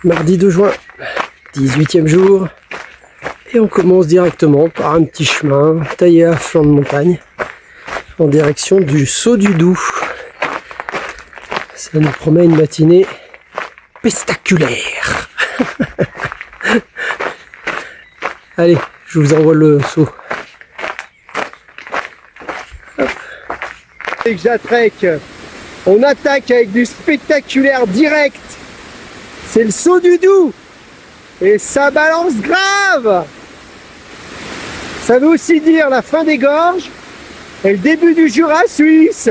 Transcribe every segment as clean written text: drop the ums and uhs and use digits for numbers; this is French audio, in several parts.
Mardi 2 juin, 18e jour, et on commence directement par un petit chemin taillé à flanc de montagne en direction du Saut du Doubs. Ça nous promet une matinée pestaculaire. Allez, je vous envoie le saut. Et que j'attraque, on attaque avec du spectaculaire direct. C'est le Saut du Doubs. Et ça balance grave. Ça veut aussi dire la fin des gorges et le début du Jura suisse.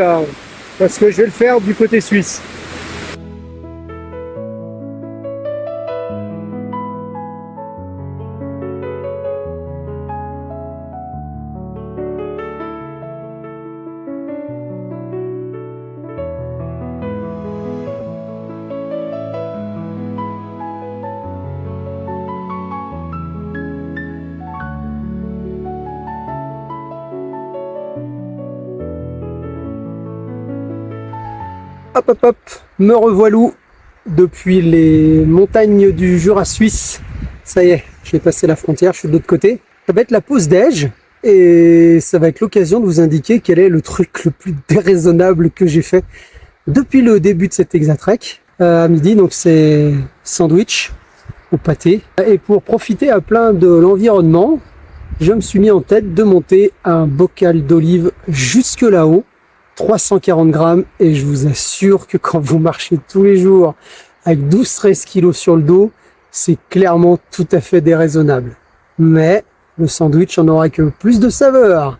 Parce que je vais le faire du côté suisse. Hop hop hop, me revoilou depuis les montagnes du Jura suisse. Ça y est, j'ai passé la frontière, je suis de l'autre côté. Ça va être la pause déj et ça va être l'occasion de vous indiquer quel est le truc le plus déraisonnable que j'ai fait depuis le début de cet Exatrek à midi. Donc c'est sandwich au pâté. Et pour profiter à plein de l'environnement, je me suis mis en tête de monter un bocal d'olive jusque là-haut. 340 grammes, et je vous assure que quand vous marchez tous les jours avec 12-13 kilos sur le dos, c'est clairement tout à fait déraisonnable. Mais le sandwich en aura que plus de saveur.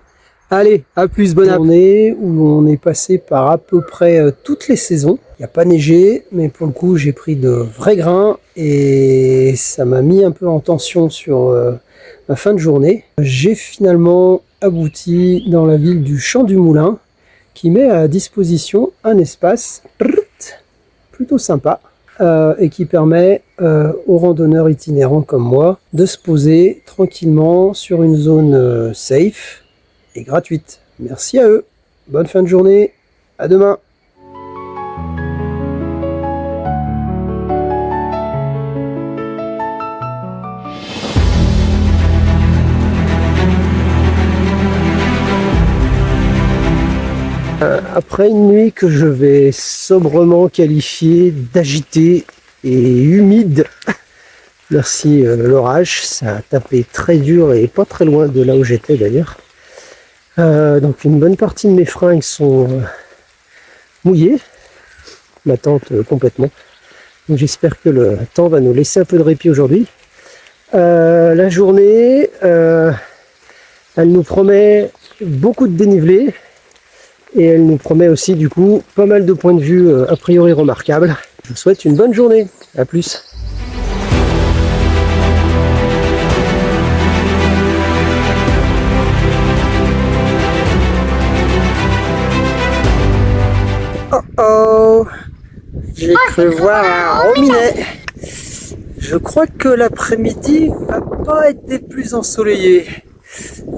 Allez, à plus, bonne journée où on est passé par à peu près toutes les saisons. Il n'y a pas neigé, mais pour le coup j'ai pris de vrais grains et ça m'a mis un peu en tension sur ma fin de journée. J'ai finalement abouti dans la ville du Champ du Moulin, qui met à disposition un espace plutôt sympa et qui permet aux randonneurs itinérants comme moi de se poser tranquillement sur une zone safe et gratuite. Merci à eux. Bonne fin de journée. À demain. Après une nuit que je vais sobrement qualifier d'agitée et humide, merci l'orage, ça a tapé très dur et pas très loin de là où j'étais d'ailleurs. Donc une bonne partie de mes fringues sont mouillées, ma tente complètement. Donc j'espère que le temps va nous laisser un peu de répit aujourd'hui. La journée, elle nous promet beaucoup de dénivelé. Et elle nous promet aussi du coup pas mal de points de vue a priori remarquables. Je vous souhaite une bonne journée. À plus. Oh oh, j'ai cru voir un rominet. Je crois que l'après-midi va pas être des plus ensoleillés.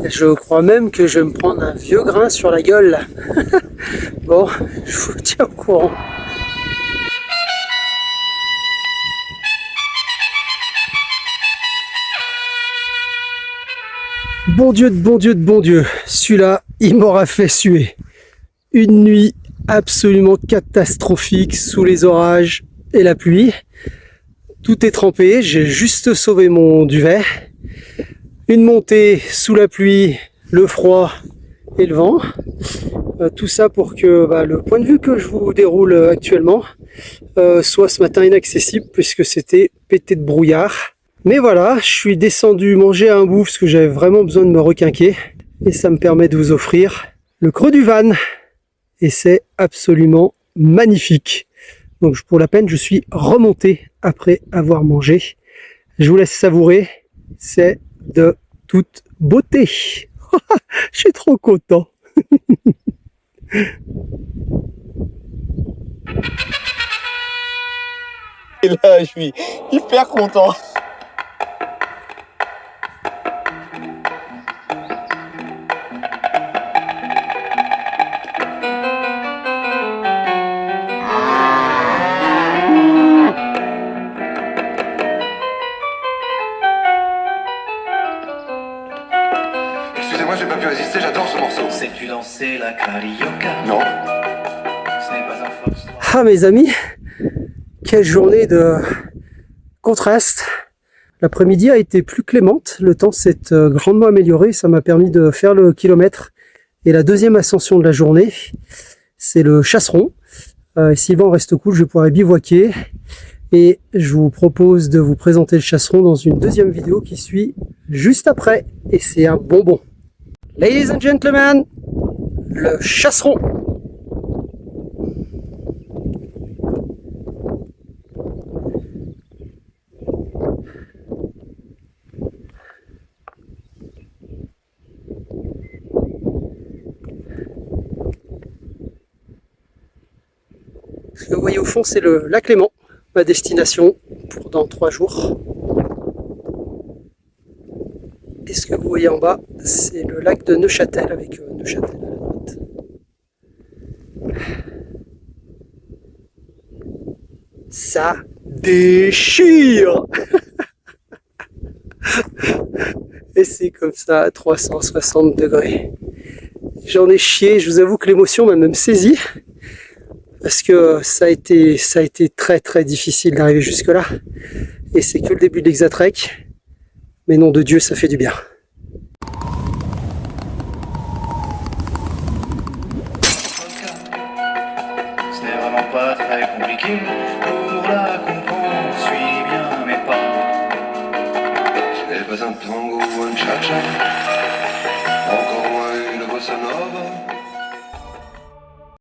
Je crois même que je vais me prendre un vieux grain sur la gueule. Bon, je vous tiens au courant. Bon Dieu de bon Dieu de bon Dieu, celui-là, il m'aura fait suer. Une nuit absolument catastrophique sous les orages et la pluie. Tout est trempé, j'ai juste sauvé mon duvet. Une montée sous la pluie, le froid et le vent. Tout ça pour que le point de vue que je vous déroule actuellement soit ce matin inaccessible puisque c'était pété de brouillard. Mais voilà, je suis descendu manger un bout parce que j'avais vraiment besoin de me requinquer. Et ça me permet de vous offrir le creux du Van. Et c'est absolument magnifique. Donc pour la peine, je suis remonté après avoir mangé. Je vous laisse savourer. C'est de toute beauté. Je suis trop content. Et là, je suis hyper content. danser la carioca. Non. Ce n'est pas un foxtrot. Ah mes amis, quelle journée de contraste. L'après-midi a été plus clémente, le temps s'est grandement amélioré, ça m'a permis de faire le kilomètre. Et la deuxième ascension de la journée, c'est le Chasseron. Si le vent reste cool, je pourrai bivouaquer. Et je vous propose de vous présenter le Chasseron dans une deuxième vidéo qui suit juste après. Et c'est un bonbon. Ladies and gentlemen, le Chasseron. Ce que vous voyez au fond, c'est le lac Léman, ma destination pour dans 3 jours. Et ce que vous voyez en bas, c'est le lac de Neuchâtel avec Neuchâtel à la droite. Ça déchire. Et c'est comme ça à 360 degrés. J'en ai chié, je vous avoue que l'émotion m'a même saisi. Parce que ça a été très très difficile d'arriver jusque là. Et c'est que le début de l'Exatrek. Mais nom de Dieu, ça fait du bien. Ce n'est vraiment pas très compliqué pour la comprendre. Suis bien mes pas. Ce n'est pas un tango ou un cha-cha.